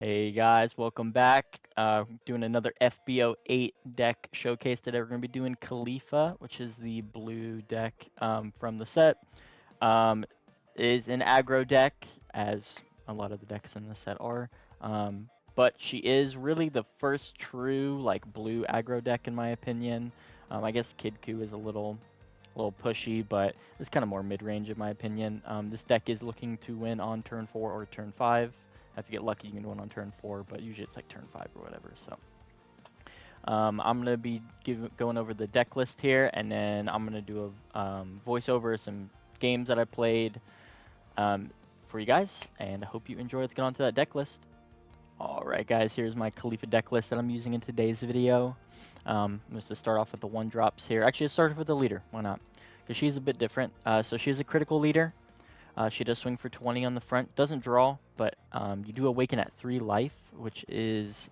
Hey guys, welcome back. Doing another FB08 deck showcase today. We're going to be doing Caulifla, which is the blue deck from the set. Um, is an aggro deck, as a lot of the decks in the set are. But she is really the first true blue aggro deck in my opinion. I guess Kid Ku is a little pushy, but it's kind of more mid-range in my opinion. This deck is looking to win on turn 4 or turn 5. If you get lucky, you can win on turn 4, but usually it's like turn 5 or whatever. So I'm going to be going over the deck list here, and then I'm going to do a voiceover some games that I played for you guys, and I hope you enjoy. Let's get on to that deck list. Alright guys, here's my Caulifla deck list that I'm using in today's video. Just to start off with the 1-drops here. Actually, let's start with the leader. Why not? Because she's a bit different. So she's a critical leader. She does swing for 20 on the front. Doesn't draw, but you do awaken at 3 life, which is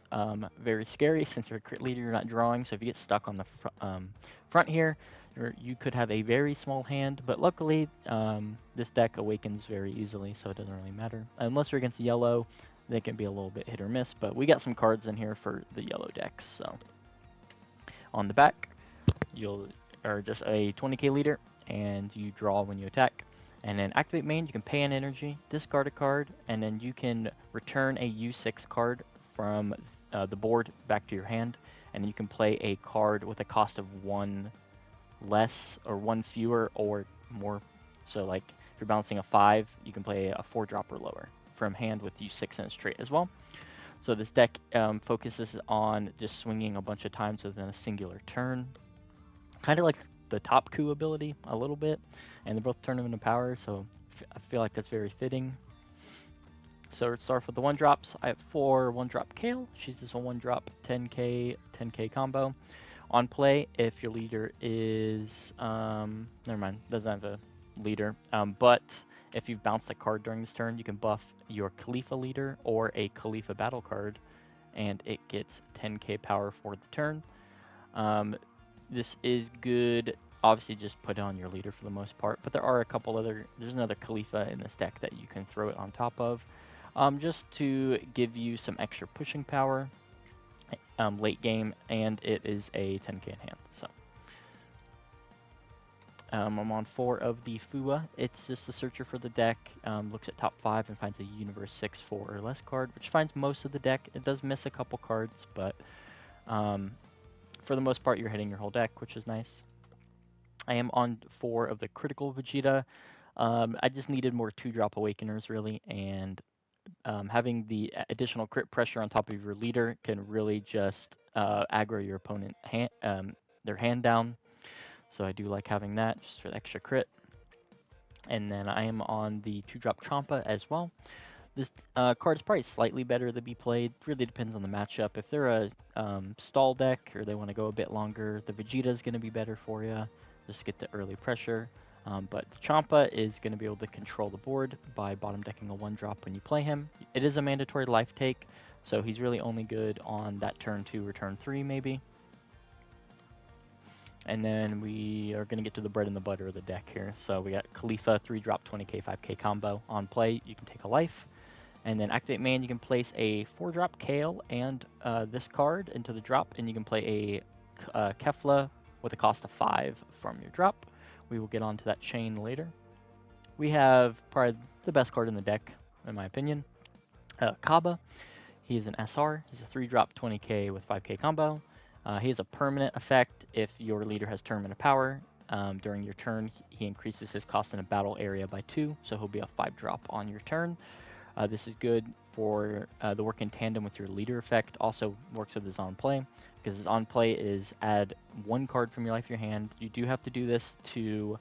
very scary since you're a crit leader, you're not drawing. So if you get stuck on the front here, you could have a very small hand. But luckily, this deck awakens very easily, so it doesn't really matter. Unless you're against yellow, they can be a little bit hit or miss. But we got some cards in here for the yellow decks. So on the back, you are just a 20k leader, and you draw when you attack. And then activate main, you can pay an energy, discard a card, and then you can return a U6 card from the board back to your hand. And you can play a card with a cost of 1 less or 1 fewer or more. So like if you're balancing a 5, you can play a 4-drop or lower from hand with U6 in its trait as well. So this deck focuses on just swinging a bunch of times within a singular turn. Kind of like the top Ku ability a little bit, and they both turn them into power, so I feel like that's very fitting. So let's start with the 1-drops. I have 4 1-drop Kale. She's just a 1-drop 10k combo. On play, if your leader is never mind, doesn't have a leader, but if you've bounced a card during this turn, you can buff your Caulifla leader or a Caulifla battle card, and it gets 10k power for the turn. This is good. Obviously, just put it on your leader for the most part, but there are a couple other. There's another Caulifla in this deck that you can throw it on top of, just to give you some extra pushing power late game, and it is a 10k in hand. So I'm on 4 of the Fua. It's just the searcher for the deck. Looks at top 5 and finds a Universe 6 4 or less card, which finds most of the deck. It does miss a couple cards, but for the most part, you're hitting your whole deck, which is nice. I am on 4 of the critical Vegeta. I just needed more 2-drop awakeners, really, and having the additional crit pressure on top of your leader can really just aggro your opponent their hand down. So I do like having that just for the extra crit. And then I am on the 2-drop Champa as well. This card is probably slightly better to be played. Really depends on the matchup. If they're a stall deck or they want to go a bit longer, the Vegeta is going to be better for you. Just get the early pressure. But the Champa is going to be able to control the board by bottom decking a 1-drop when you play him. It is a mandatory life take, so he's really only good on that turn 2 or turn 3 maybe. And then we are going to get to the bread and the butter of the deck here. So we got Caulifla, 3-drop 20k, 5k combo. On play, you can take a life. And then activate main, you can place a 4-drop Kale and this card into the drop, and you can play a Kefla with a cost of 5 from your drop. We will get onto that chain later. We have probably the best card in the deck, in my opinion. Kaba. He is an SR. He's a 3-drop 20k with 5k combo. He has a permanent effect if your leader has tournament of power. During your turn, he increases his cost in a battle area by 2, so he'll be a 5-drop on your turn. This is good for the work in tandem with your leader effect. Also works with his on play, because his on play is add 1 card from your life to your hand. You do have to do this to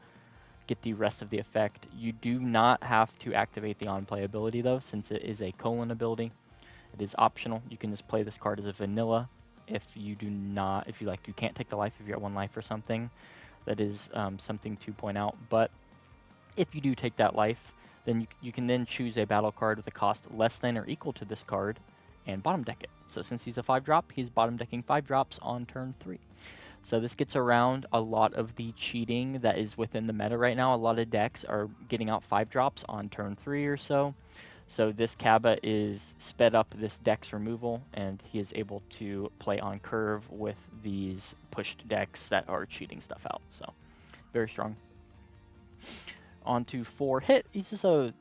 get the rest of the effect. You do not have to activate the on play ability though, since it is a colon ability. It is optional. You can just play this card as a vanilla if you do not, if you can't take the life if you're at 1 life or something. That is something to point out. But if you do take that life, then you can then choose a battle card with a cost less than or equal to this card and bottom deck it. So since he's a 5-drop, he's bottom decking 5 drops on turn 3. So this gets around a lot of the cheating that is within the meta right now. A lot of decks are getting out 5-drops on turn 3 or so. So this Kaba is sped up this deck's removal, and he is able to play on curve with these pushed decks that are cheating stuff out. So very strong. On to 4 hit. He's just a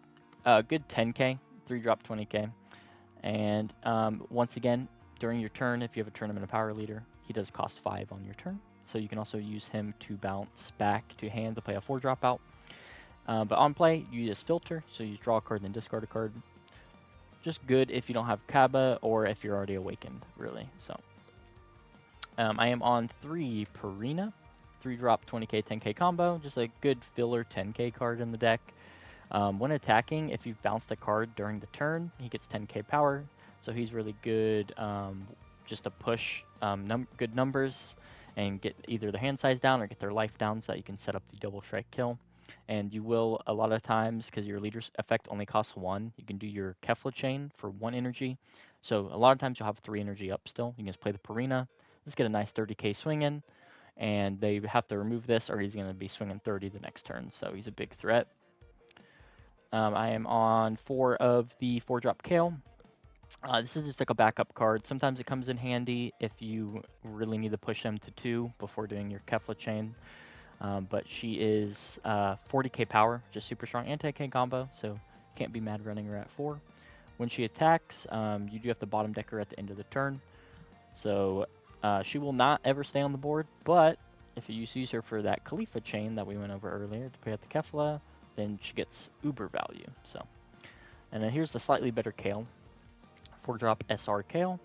good 10k, 3-drop 20k. And once again, during your turn, if you have a tournament of power leader, he does cost 5 on your turn. So you can also use him to bounce back to hand to play a 4-drop out. But on play, you just filter, so you draw a card and then discard a card. Just good if you don't have Kaba or if you're already awakened, really. So I am on 3 Purina, 3-drop 20k, 10k combo, just a good filler 10k card in the deck. When attacking, if you've bounced a card during the turn, he gets 10k power, so he's really good just to push good numbers and get either the hand size down or get their life down so that you can set up the double strike kill. And you will, a lot of times, because your leader's effect only costs 1, you can do your Caulifla chain for 1 energy. So a lot of times you'll have 3 energy up still. You can just play the Purina, just get a nice 30k swing in, and they have to remove this or he's going to be swinging 30 the next turn, so he's a big threat. I am on 4 of the 4-drop Kale. This is just like a backup card. Sometimes it comes in handy if you really need to push them to 2 before doing your Caulifla chain. But she is 40k power, just super strong anti-K combo, so can't be mad running her at 4. When she attacks, you do have to bottom deck her at the end of the turn. So she will not ever stay on the board, but if you use her for that Caulifla chain that we went over earlier to play at the Caulifla, then she gets uber value. So, and then here's the slightly better Kale. 4-drop SR Kale,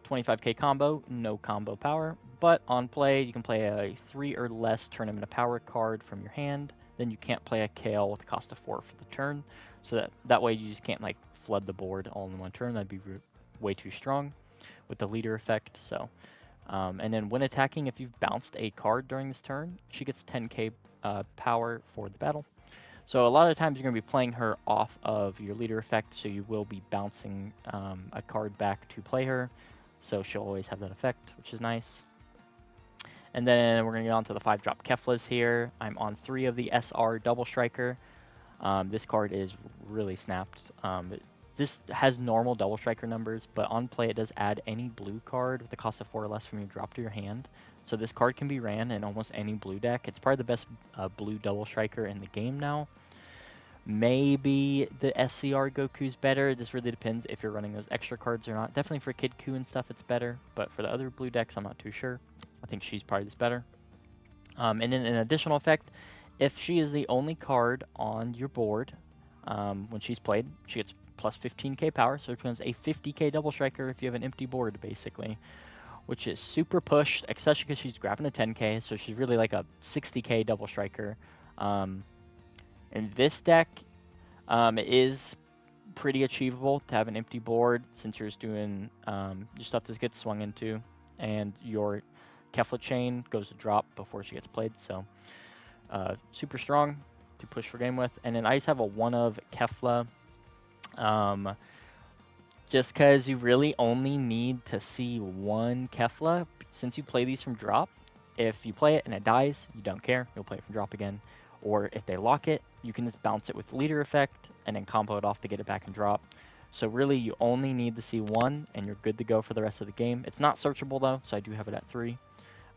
25k combo, no combo power, but on play you can play a 3 or less tournament of power card from your hand. Then you can't play a Kale with a cost of 4 for the turn, so that way you just can't like flood the board all in one turn. That'd be way too strong with the leader effect. So, and then when attacking, if you've bounced a card during this turn, she gets 10k power for the battle. So a lot of times you're going to be playing her off of your leader effect, so you will be bouncing a card back to play her. So she'll always have that effect, which is nice. And then we're going to get on to the 5-drop Cauliflas here. I'm on 3 of the SR Double Striker. This card is really snapped. It just has normal Double Striker numbers, but on play it does add any blue card with the cost of 4 or less from your drop to your hand. So this card can be ran in almost any blue deck. It's probably the best blue Double Striker in the game now. Maybe the SCR Goku's better. This really depends if you're running those extra cards or not. Definitely for Kid Ku and stuff it's better, but for the other blue decks I'm not too sure. I think she's probably just better. And then an additional effect, if she is the only card on your board when she's played, she gets plus 15k power, so it becomes a 50k Double Striker if you have an empty board, basically, which is super pushed, especially because she's grabbing a 10k, so she's really like a 60k Double Striker. And this deck is pretty achievable to have an empty board since you're just doing your stuff that gets swung into, and your Caulifla chain goes to drop before she gets played. So super strong to push for game with. And then I just have a 1 of Caulifla. Just because you really only need to see 1 Caulifla since you play these from drop. If you play it and it dies, you don't care. You'll play it from drop again. Or if they lock it, you can just bounce it with leader effect and then combo it off to get it back and drop. So really, you only need to see 1, and you're good to go for the rest of the game. It's not searchable, though, so I do have it at 3.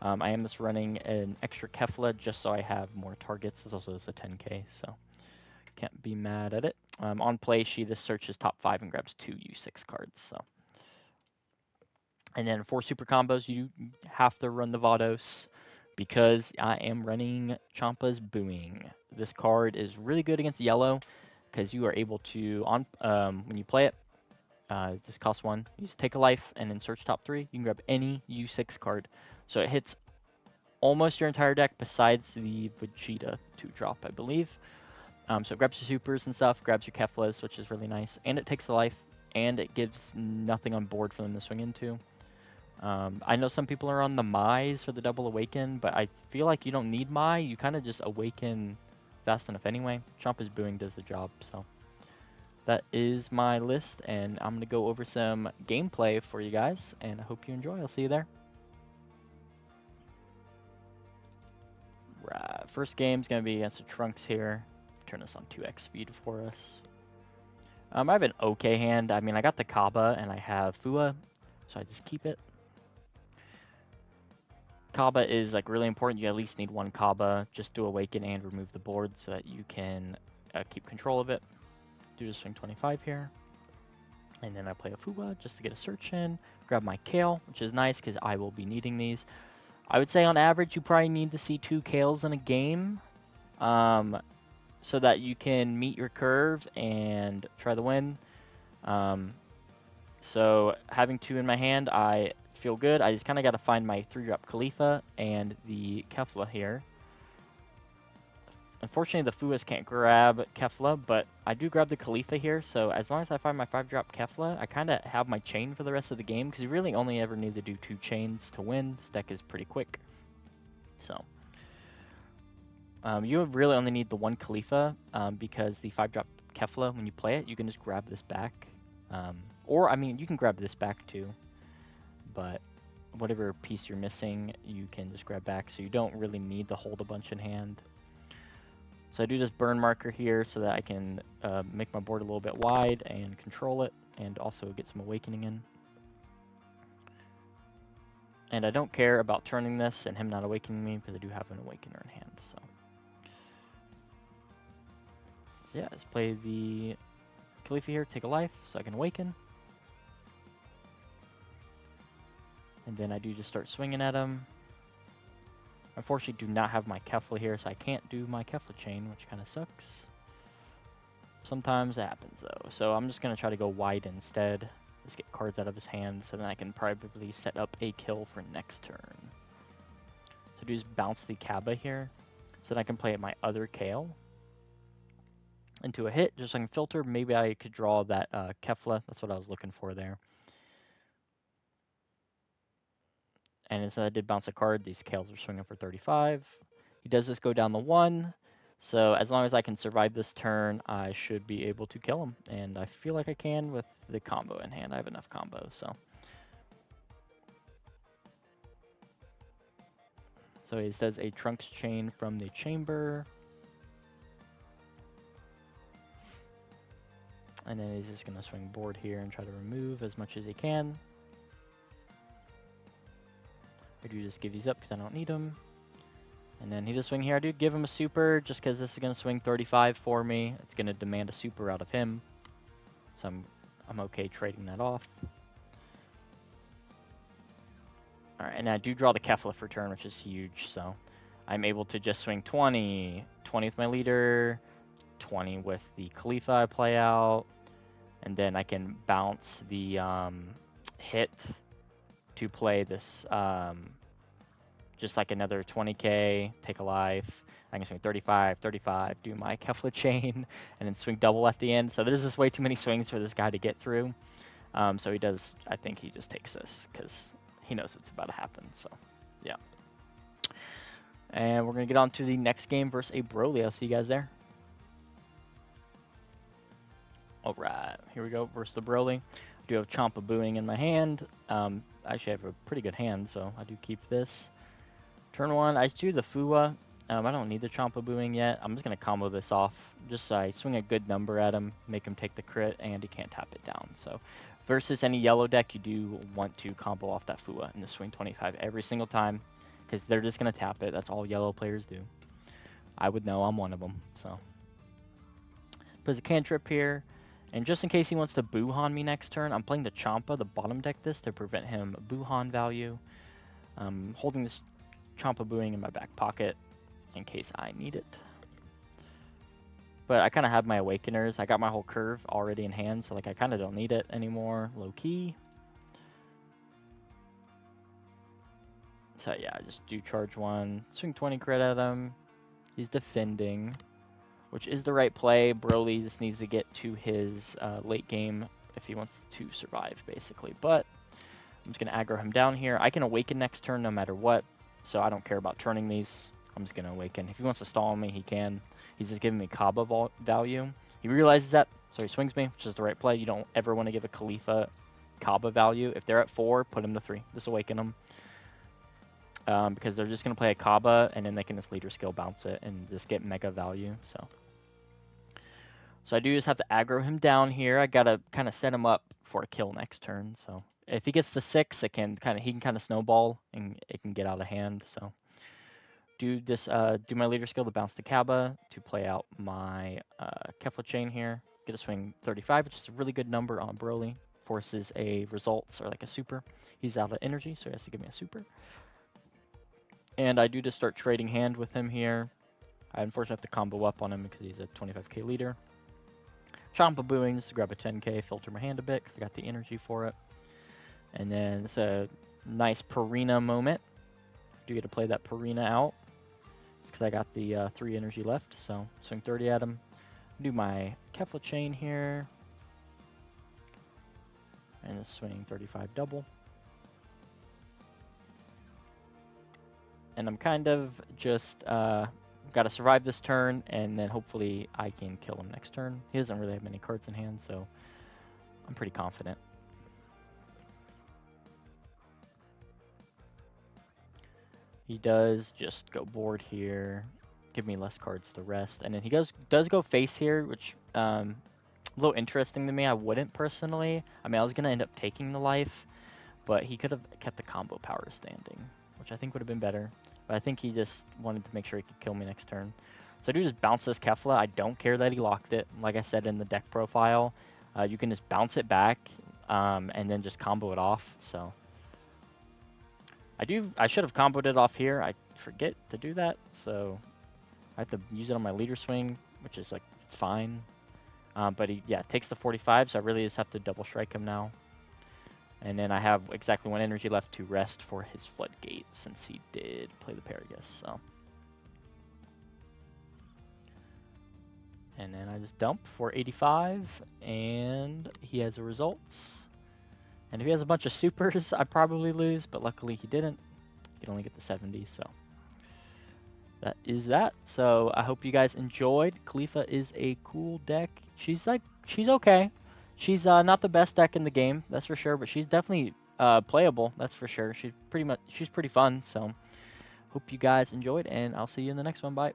I am just running an extra Caulifla just so I have more targets. This also is a 10k, so can't be mad at it. On play, she just searches top 5 and grabs 2 U6 cards. So, and then for super combos, you have to run the Vados, because I am running Champa's Booing. This card is really good against yellow because you are able to, when you play it, this costs 1. You just take a life and then search top 3. You can grab any U6 card. So it hits almost your entire deck besides the Vegeta 2-drop, I believe. So it grabs your supers and stuff, grabs your Cauliflas, which is really nice. And it takes the life, and it gives nothing on board for them to swing into. I know some people are on the Mai's for the double awaken, but I feel like you don't need Mai. You kind of just awaken fast enough anyway. Champa's Booing does the job, so that is my list, and I'm going to go over some gameplay for you guys, and I hope you enjoy. I'll see you there. Right, first game's going to be against the Trunks here. Turn this on 2x speed for us. I have an okay hand. I mean, I got the Kaba and I have Fua, so I just keep it. Kaba is like really important. You at least need one Kaba just to awaken and remove the board so that you can keep control of it. Do the swing 25 here. And then I play a Fua just to get a search in. Grab my Kale, which is nice because I will be needing these. I would say on average you probably need to see 2 Kales in a game so that you can meet your curve and try to win. So having 2 in my hand, I feel good. I just kind of got to find my 3-drop Caulifla and the Caulifla here. Unfortunately, the Fuas can't grab Caulifla, but I do grab the Caulifla here, so as long as I find my 5-drop Caulifla, I kind of have my chain for the rest of the game, because you really only ever need to do 2 chains to win. This deck is pretty quick. So, you really only need the 1 Caulifla, because the 5-drop Caulifla, when you play it, you can just grab this back. Or, I mean, you can grab this back too, but whatever piece you're missing, you can just grab back, so you don't really need to hold a bunch in hand. So I do this burn marker here so that I can make my board a little bit wide and control it, and also get some awakening in. And I don't care about turning this and him not awakening me because I do have an awakener in hand. So yeah, let's play the Caulifla here, take a life so I can awaken. And then I do just start swinging at him. Unfortunately, do not have my Caulifla here, so I can't do my Caulifla chain, which kind of sucks. Sometimes it happens, though. So I'm just going to try to go wide instead. Just get cards out of his hand, so then I can probably set up a kill for next turn. So do just bounce the Kaba here, so that I can play my other Kale into a hit, just so I can filter. Maybe I could draw that Caulifla. That's what I was looking for there. And instead I did bounce a card. These Kales are swinging for 35. He does just go down the 1. So as long as I can survive this turn, I should be able to kill him. And I feel like I can with the combo in hand. I have enough combo, so. So he does a Trunks chain from the chamber. And then he's just going to swing board here and try to remove as much as he can. I do just give these up because I don't need them. And then he does swing here. I do give him a super just because this is going to swing 35 for me. It's going to demand a super out of him. So I'm okay trading that off. Alright, and I do draw the Caulifla for turn, which is huge. So I'm able to just swing 20. 20 with my leader. 20 with the Caulifla I play out. And then I can bounce the hit to play this just like another 20k, take a life. I can swing 35, 35, do my Caulifla chain, and then swing double at the end. So there's just way too many swings for this guy to get through. So he does, I think he just takes this because he knows it's about to happen. So yeah. And we're going to get on to the next game versus a Broly. I'll see you guys there. Alright, here we go versus the Broly. I do have Champa Booing in my hand. Actually, I have a pretty good hand, so I do keep this. Turn 1, I do the Fua. I don't need the Champa Booing yet. I'm just going to combo this off. Just so I swing a good number at him, make him take the crit, and he can't tap it down. So versus any yellow deck, you do want to combo off that Fua and just swing 25 every single time, because they're just going to tap it. That's all yellow players do. I would know, I'm one of them. So there's a cantrip here. And just in case he wants to Buhan me next turn, I'm playing the Champa, the bottom deck this, to prevent him Buhan value. Holding this Champa Booing in my back pocket in case I need it. But I kind of have my Awakeners. I got my whole curve already in hand, so like I kind of don't need it anymore, low key. So yeah, I just do charge 1, swing 20 crit at him. He's defending, which is the right play. Broly just needs to get to his late game if he wants to survive, basically. But I'm just going to aggro him down here. I can awaken next turn no matter what, so I don't care about turning these. I'm just going to awaken. If he wants to stall me, he can. He's just giving me Kaba value. He realizes that, so he swings me, which is the right play. You don't ever want to give a Caulifla Kaba value. If they're at 4, put him to 3. Just awaken them. Because they're just going to play a Kaba, and then they can just leader skill bounce it and just get mega value. So So I do just have to aggro him down here. I gotta kind of set him up for a kill next turn. So if he gets the 6, he can kind of snowball and it can get out of hand. So do my leader skill to bounce the Kaba to play out my Caulifla chain here. Get a swing 35, which is a really good number on Broly. Forces a results or like a super. He's out of energy, so he has to give me a super. And I do just start trading hand with him here. I unfortunately have to combo up on him because he's a 25k leader. Champa booing just to grab a 10k, filter my hand a bit because I got the energy for it. And then it's a nice Purina moment. I do get to play that Purina out because I got the 3 energy left. So swing 30 at him. Do my Caulifla chain here. And a swing 35 double. And I'm kind of just got to survive this turn, and then hopefully I can kill him next turn. He doesn't really have many cards in hand, so I'm pretty confident. He does just go board here, give me less cards to rest, and then he does go face here, which a little interesting to me. I wouldn't personally. I mean, I was going to end up taking the life, but he could have kept the combo power standing, which I think would have been better. But I think he just wanted to make sure he could kill me next turn. So I do just bounce this Caulifla. I don't care that he locked it. Like I said in the deck profile, you can just bounce it back and then just combo it off. So I should have comboed it off here. I forget to do that. So I have to use it on my leader swing, which is like, it's fine. But he, takes the 45, so I really just have to double strike him now. And then I have exactly 1 energy left to rest for his Floodgate, since he did play the Paragus, so. And then I just dump for 85, and he has the results. And if he has a bunch of supers, I probably lose, but luckily he didn't. He can only get the 70, so. That is that. So I hope you guys enjoyed. Caulifla is a cool deck. She's okay. She's not the best deck in the game, that's for sure, but she's definitely playable, that's for sure. She's pretty fun, so hope you guys enjoyed, and I'll see you in the next one. Bye.